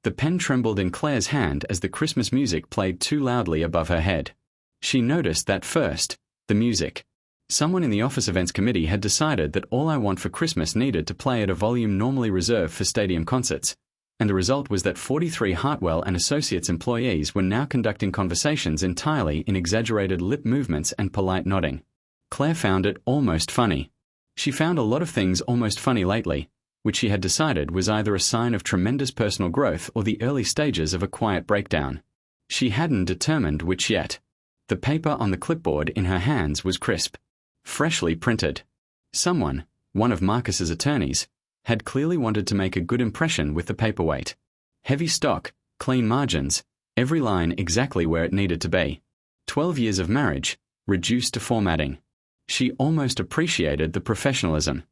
The pen trembled in Claire's hand as the Christmas music played too loudly above her head. She noticed that first, the music. Someone in the office events committee had decided that All I Want for Christmas needed to play at a volume normally reserved for stadium concerts, and the result was that 43 Hartwell and Associates employees were now conducting conversations entirely in exaggerated lip movements and polite nodding. Claire found it almost funny. She found a lot of things almost funny lately, which she had decided was either a sign of tremendous personal growth or the early stages of a quiet breakdown. She hadn't determined which yet. The paper on the clipboard in her hands was crisp, freshly printed. Someone, one of Marcus's attorneys, had clearly wanted to make a good impression with the paperweight. Heavy stock, clean margins, every line exactly where it needed to be. 12 years of marriage, reduced to formatting. She almost appreciated the professionalism.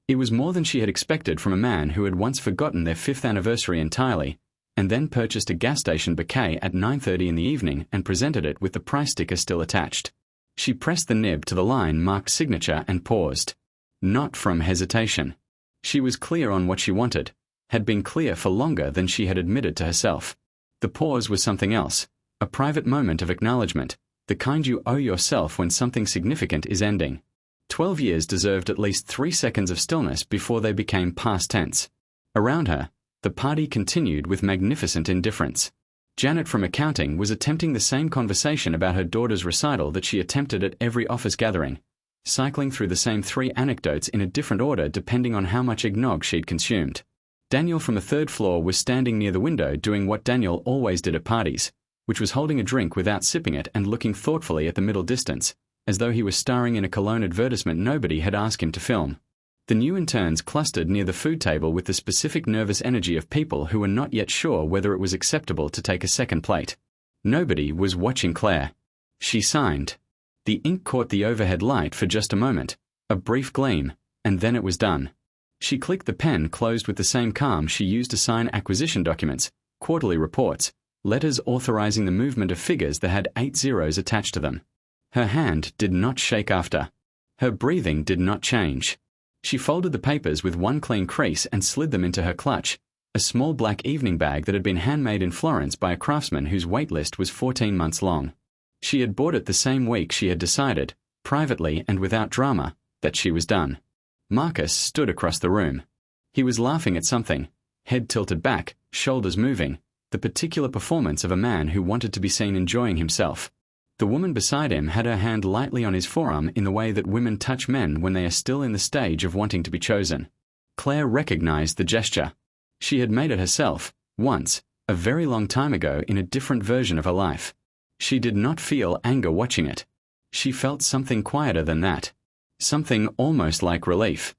It was more than she had expected from a man who had once forgotten their 5th anniversary entirely, and then purchased a gas station bouquet at 9:30 in the evening and presented it with the price sticker still attached. She pressed the nib to the line marked signature and paused. Not from hesitation. She was clear on what she wanted, had been clear for longer than she had admitted to herself. The pause was something else, a private moment of acknowledgement, the kind you owe yourself when something significant is ending. 12 years deserved at least 3 seconds of stillness before they became past tense. Around her, the party continued with magnificent indifference. Janet from accounting was attempting the same conversation about her daughter's recital that she attempted at every office gathering, cycling through the same 3 anecdotes in a different order depending on how much eggnog she'd consumed. Daniel from the 3rd floor was standing near the window doing what Daniel always did at parties, which was holding a drink without sipping it and looking thoughtfully at the middle distance, as though he was starring in a cologne advertisement nobody had asked him to film. The new interns clustered near the food table with the specific nervous energy of people who were not yet sure whether it was acceptable to take a second plate. Nobody was watching Claire. She signed. The ink caught the overhead light for just a moment, a brief gleam, and then it was done. She clicked the pen closed with the same calm she used to sign acquisition documents, quarterly reports, letters authorizing the movement of figures that had 8 zeros attached to them. Her hand did not shake after. Her breathing did not change. She folded the papers with one clean crease and slid them into her clutch, a small black evening bag that had been handmade in Florence by a craftsman whose wait list was 14 months long. She had bought it the same week she had decided, privately and without drama, that she was done. Marcus stood across the room. He was laughing at something, head tilted back, shoulders moving, the particular performance of a man who wanted to be seen enjoying himself. The woman beside him had her hand lightly on his forearm in the way that women touch men when they are still in the stage of wanting to be chosen. Claire recognized the gesture. She had made it herself, once, a very long time ago in a different version of her life. She did not feel anger watching it. She felt something quieter than that. Something almost like relief.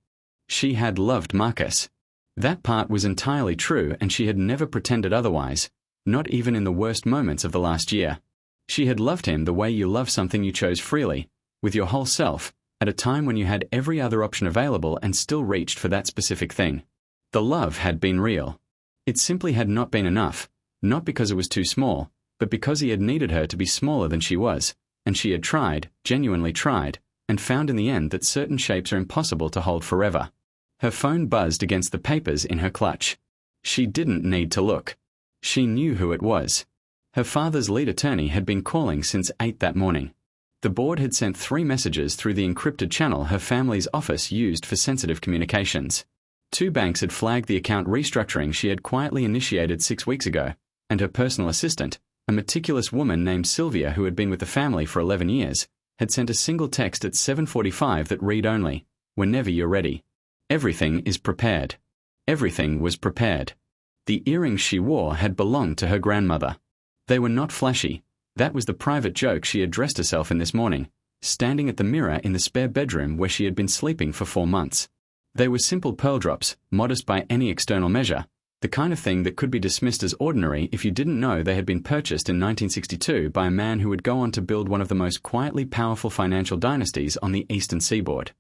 She had loved Marcus. That part was entirely true and she had never pretended otherwise, not even in the worst moments of the last year. She had loved him the way you love something you chose freely, with your whole self, at a time when you had every other option available and still reached for that specific thing. The love had been real. It simply had not been enough, not because it was too small, but because he had needed her to be smaller than she was, and she had tried, genuinely tried, and found in the end that certain shapes are impossible to hold forever. Her phone buzzed against the papers in her clutch. She didn't need to look. She knew who it was. Her father's lead attorney had been calling since 8 that morning. The board had sent 3 messages through the encrypted channel her family's office used for sensitive communications. 2 banks had flagged the account restructuring she had quietly initiated 6 weeks ago, and her personal assistant, a meticulous woman named Sylvia who had been with the family for 11 years, had sent a single text at 7:45 that read only, "Whenever you're ready. Everything is prepared." Everything was prepared. The earrings she wore had belonged to her grandmother. They were not flashy. That was the private joke she had dressed herself in this morning, standing at the mirror in the spare bedroom where she had been sleeping for 4 months. They were simple pearl drops, modest by any external measure, the kind of thing that could be dismissed as ordinary if you didn't know they had been purchased in 1962 by a man who would go on to build one of the most quietly powerful financial dynasties on the eastern seaboard.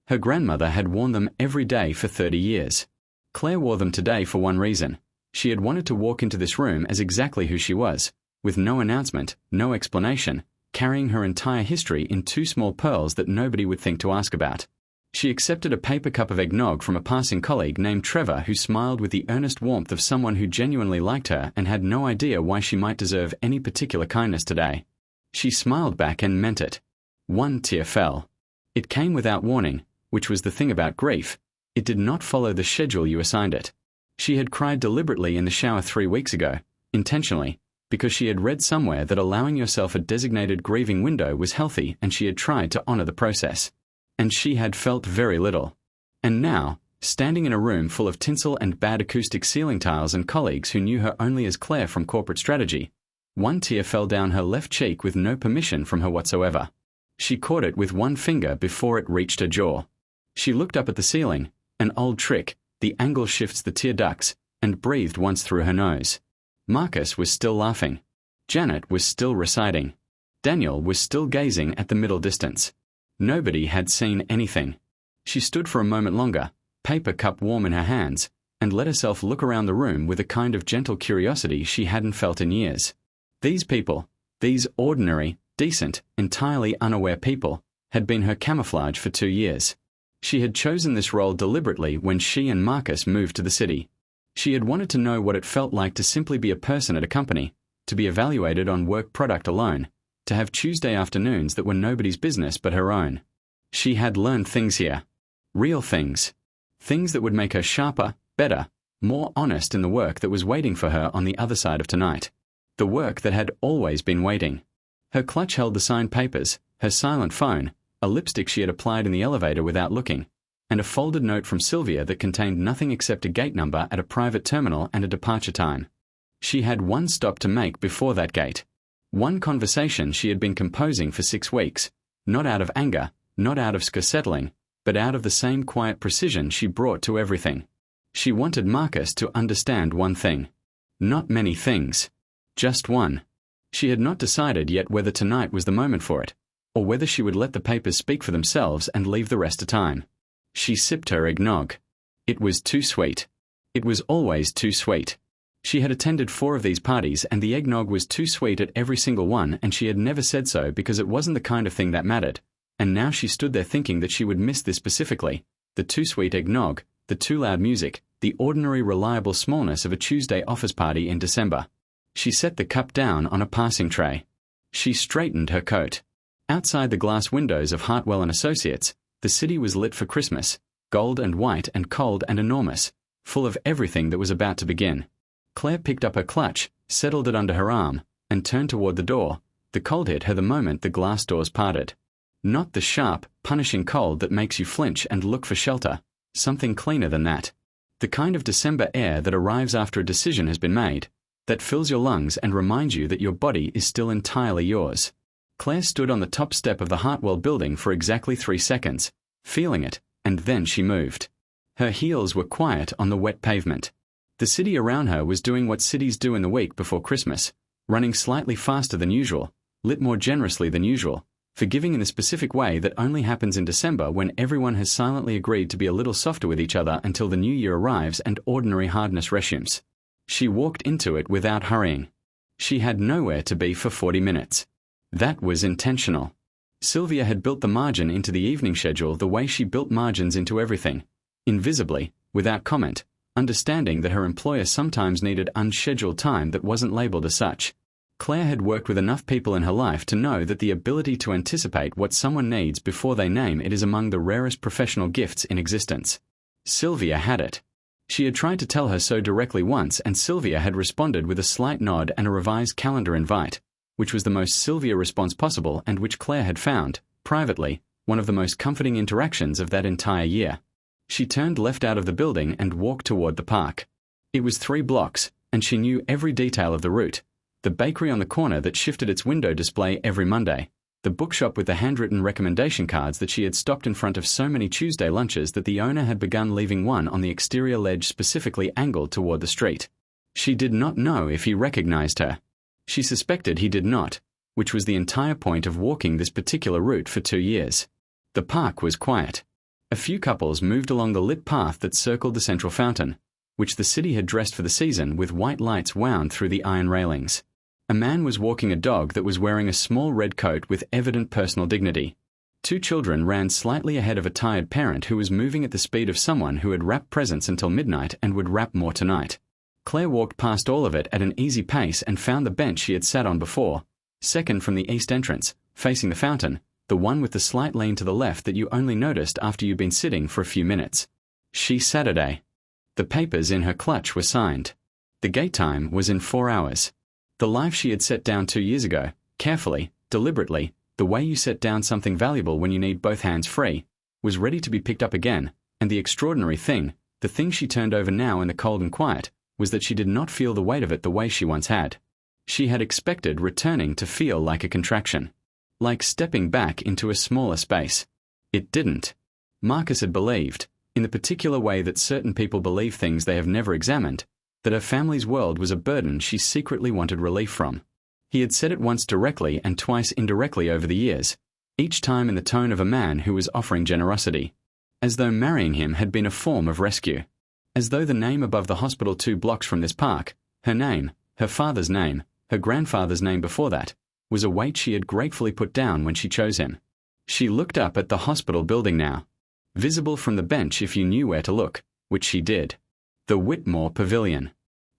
Her grandmother had worn them every day for 30 years. Claire wore them today for one reason. She had wanted to walk into this room as exactly who she was, with no announcement, no explanation, carrying her entire history in 2 small pearls that nobody would think to ask about. She accepted a paper cup of eggnog from a passing colleague named Trevor, who smiled with the earnest warmth of someone who genuinely liked her and had no idea why she might deserve any particular kindness today. She smiled back and meant it. One tear fell. It came without warning, which was the thing about grief. It did not follow the schedule you assigned it. She had cried deliberately in the shower 3 weeks ago, intentionally, because she had read somewhere that allowing yourself a designated grieving window was healthy, and she had tried to honor the process. And she had felt very little. And now, standing in a room full of tinsel and bad acoustic ceiling tiles and colleagues who knew her only as Claire from corporate strategy, one tear fell down her left cheek with no permission from her whatsoever. She caught it with one finger before it reached her jaw. She looked up at the ceiling, an old trick, the angle shifts the tear ducts, and breathed once through her nose. Marcus was still laughing. Janet was still reciting. Daniel was still gazing at the middle distance. Nobody had seen anything. She stood for a moment longer, paper cup warm in her hands, and let herself look around the room with a kind of gentle curiosity she hadn't felt in years. These people, these ordinary, decent, entirely unaware people, had been her camouflage for 2 years. She had chosen this role deliberately when she and Marcus moved to the city. She had wanted to know what it felt like to simply be a person at a company, to be evaluated on work product alone, to have Tuesday afternoons that were nobody's business but her own. She had learned things here. Real things. Things that would make her sharper, better, more honest in the work that was waiting for her on the other side of tonight. The work that had always been waiting. Her clutch held the signed papers, her silent phone, a lipstick she had applied in the elevator without looking, and a folded note from Sylvia that contained nothing except a gate number at a private terminal and a departure time. She had one stop to make before that gate. One conversation she had been composing for 6 weeks, not out of anger, not out of skesettling, but out of the same quiet precision she brought to everything. She wanted Marcus to understand one thing. Not many things. Just one. She had not decided yet whether tonight was the moment for it, or whether she would let the papers speak for themselves and leave the rest to time. She sipped her eggnog. It was too sweet. It was always too sweet. She had attended 4 of these parties, and the eggnog was too sweet at every single one, and she had never said so because it wasn't the kind of thing that mattered. And now she stood there thinking that she would miss this specifically, the too sweet eggnog, the too loud music, the ordinary reliable smallness of a Tuesday office party in December. She set the cup down on a passing tray. She straightened her coat. Outside the glass windows of Hartwell and Associates, the city was lit for Christmas, gold and white and cold and enormous, full of everything that was about to begin. Claire picked up her clutch, settled it under her arm, and turned toward the door. The cold hit her the moment the glass doors parted. Not the sharp, punishing cold that makes you flinch and look for shelter. Something cleaner than that. The kind of December air that arrives after a decision has been made, that fills your lungs and reminds you that your body is still entirely yours. Claire stood on the top step of the Hartwell building for exactly 3 seconds, feeling it, and then she moved. Her heels were quiet on the wet pavement. The city around her was doing what cities do in the week before Christmas, running slightly faster than usual, lit more generously than usual, forgiving in the specific way that only happens in December when everyone has silently agreed to be a little softer with each other until the new year arrives and ordinary hardness resumes. She walked into it without hurrying. She had nowhere to be for 40 minutes. That was intentional. Sylvia had built the margin into the evening schedule the way she built margins into everything, invisibly, without comment, understanding that her employer sometimes needed unscheduled time that wasn't labeled as such. Claire had worked with enough people in her life to know that the ability to anticipate what someone needs before they name it is among the rarest professional gifts in existence. Sylvia had it. She had tried to tell her so directly once, and Sylvia had responded with a slight nod and a revised calendar invite, which was the most Sylvia response possible and which Claire had found, privately, one of the most comforting interactions of that entire year. She turned left out of the building and walked toward the park. It was 3 blocks, and she knew every detail of the route. The bakery on the corner that shifted its window display every Monday. The bookshop with the handwritten recommendation cards that she had stopped in front of so many Tuesday lunches that the owner had begun leaving one on the exterior ledge specifically angled toward the street. She did not know if he recognized her. She suspected he did not, which was the entire point of walking this particular route for 2 years. The park was quiet. A few couples moved along the lit path that circled the central fountain, which the city had dressed for the season with white lights wound through the iron railings. A man was walking a dog that was wearing a small red coat with evident personal dignity. Two children ran slightly ahead of a tired parent who was moving at the speed of someone who had wrapped presents until midnight and would wrap more tonight. Claire walked past all of it at an easy pace and found the bench she had sat on before, second from the east entrance, facing the fountain, the one with the slight lean to the left that you only noticed after you'd been sitting for a few minutes. She Saturday. The papers in her clutch were signed. The gate time was in 4 hours. The life she had set down 2 years ago, carefully, deliberately, the way you set down something valuable when you need both hands free, was ready to be picked up again, and the extraordinary thing, the thing she turned over now in the cold and quiet, was that she did not feel the weight of it the way she once had. She had expected returning to feel like a contraction, like stepping back into a smaller space. It didn't. Marcus had believed, in the particular way that certain people believe things they have never examined, that her family's world was a burden she secretly wanted relief from. He had said it once directly and twice indirectly over the years, each time in the tone of a man who was offering generosity, as though marrying him had been a form of rescue, as though the name above the hospital 2 blocks from this park, her name, her father's name, her grandfather's name before that, was a weight she had gratefully put down when she chose him. She looked up at the hospital building now, visible from the bench if you knew where to look, which she did. The Whitmore Pavilion.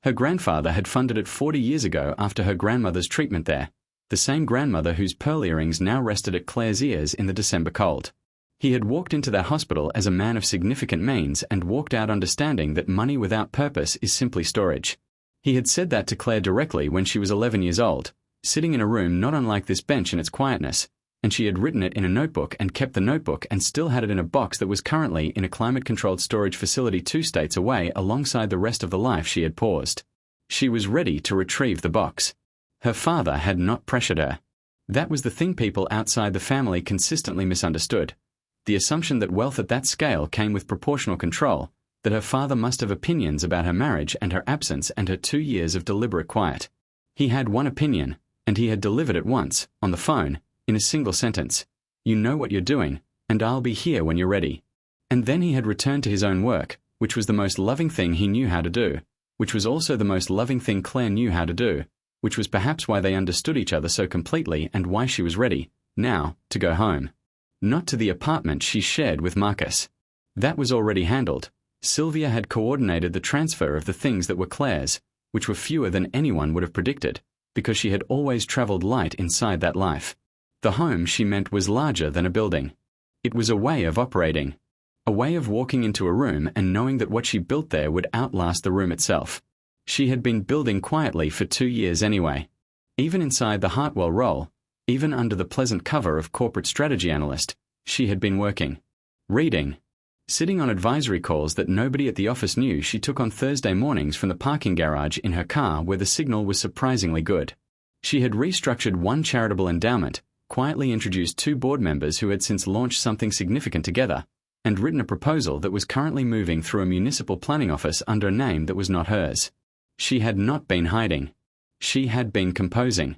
Her grandfather had funded it 40 years ago after her grandmother's treatment there, the same grandmother whose pearl earrings now rested at Claire's ears in the December cold. He had walked into that hospital as a man of significant means and walked out understanding that money without purpose is simply storage. He had said that to Claire directly when she was 11 years old, sitting in a room not unlike this bench in its quietness, and she had written it in a notebook and kept the notebook and still had it in a box that was currently in a climate-controlled storage facility 2 states away alongside the rest of the life she had paused. She was ready to retrieve the box. Her father had not pressured her. That was the thing people outside the family consistently misunderstood. The assumption that wealth at that scale came with proportional control, that her father must have opinions about her marriage and her absence and her 2 years of deliberate quiet. He had one opinion, and he had delivered it once, on the phone, in a single sentence. You know what you're doing, and I'll be here when you're ready. And then he had returned to his own work, which was the most loving thing he knew how to do, which was also the most loving thing Claire knew how to do, which was perhaps why they understood each other so completely and why she was ready, now, to go home. Not to the apartment she shared with Marcus. That was already handled. Sylvia had coordinated the transfer of the things that were Claire's, which were fewer than anyone would have predicted, because she had always traveled light inside that life. The home, she meant, was larger than a building. It was a way of operating. A way of walking into a room and knowing that what she built there would outlast the room itself. She had been building quietly for 2 years anyway. Even inside the Hartwell role, even under the pleasant cover of corporate strategy analyst, she had been working. Reading. Sitting on advisory calls that nobody at the office knew she took on Thursday mornings from the parking garage in her car where the signal was surprisingly good. She had restructured one charitable endowment, quietly introduced 2 board members who had since launched something significant together, and written a proposal that was currently moving through a municipal planning office under a name that was not hers. She had not been hiding. She had been composing.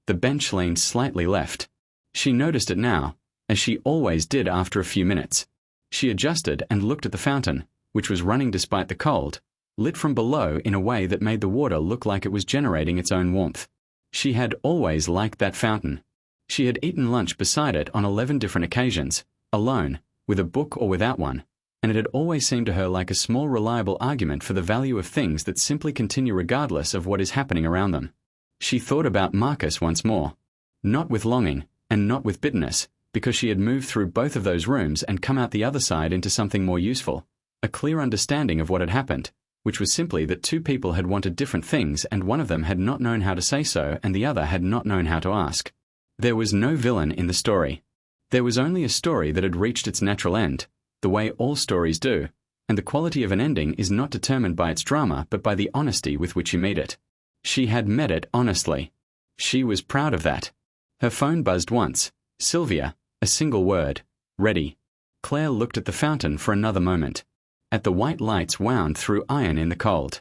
The bench leaned slightly left. She noticed it now, as she always did after a few minutes. She adjusted and looked at the fountain, which was running despite the cold, lit from below in a way that made the water look like it was generating its own warmth. She had always liked that fountain. She had eaten lunch beside it on 11 different occasions, alone, with a book or without one, and it had always seemed to her like a small reliable argument for the value of things that simply continue regardless of what is happening around them. She thought about Marcus once more. Not with longing, and not with bitterness, because she had moved through both of those rooms and come out the other side into something more useful, a clear understanding of what had happened, which was simply that 2 people had wanted different things and one of them had not known how to say so and the other had not known how to ask. There was no villain in the story. There was only a story that had reached its natural end, the way all stories do, and the quality of an ending is not determined by its drama but by the honesty with which you meet it. She had met it honestly. She was proud of that. Her phone buzzed once. Sylvia, a single word. Ready. Claire looked at the fountain for another moment. At the white lights wound through iron in the cold.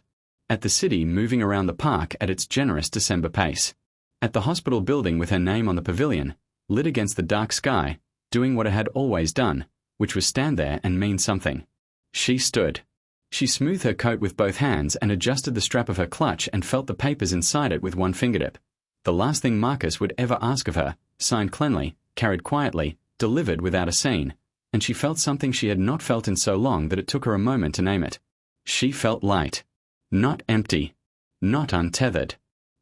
At the city moving around the park at its generous December pace. At the hospital building with her name on the pavilion, lit against the dark sky, doing what it had always done, which was stand there and mean something. She stood. She smoothed her coat with both hands and adjusted the strap of her clutch and felt the papers inside it with one fingertip. The last thing Marcus would ever ask of her, signed cleanly, carried quietly, delivered without a scene, and she felt something she had not felt in so long that it took her a moment to name it. She felt light. Not empty. Not untethered.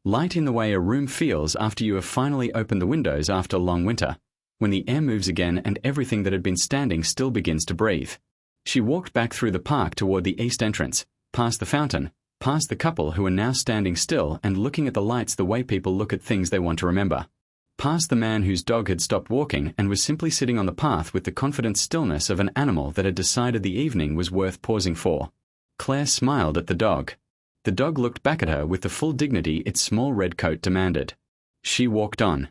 Light in the way a room feels after you have finally opened the windows after long winter, when the air moves again and everything that had been standing still begins to breathe. She walked back through the park toward the east entrance, past the fountain, past the couple who were now standing still and looking at the lights the way people look at things they want to remember. Past the man whose dog had stopped walking and was simply sitting on the path with the confident stillness of an animal that had decided the evening was worth pausing for. Claire smiled at the dog. The dog looked back at her with the full dignity its small red coat demanded. She walked on.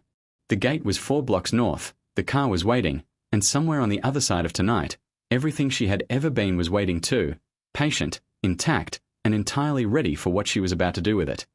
The gate was 4 blocks north, the car was waiting, and somewhere on the other side of tonight, everything she had ever been was waiting too, patient, intact, and entirely ready for what she was about to do with it.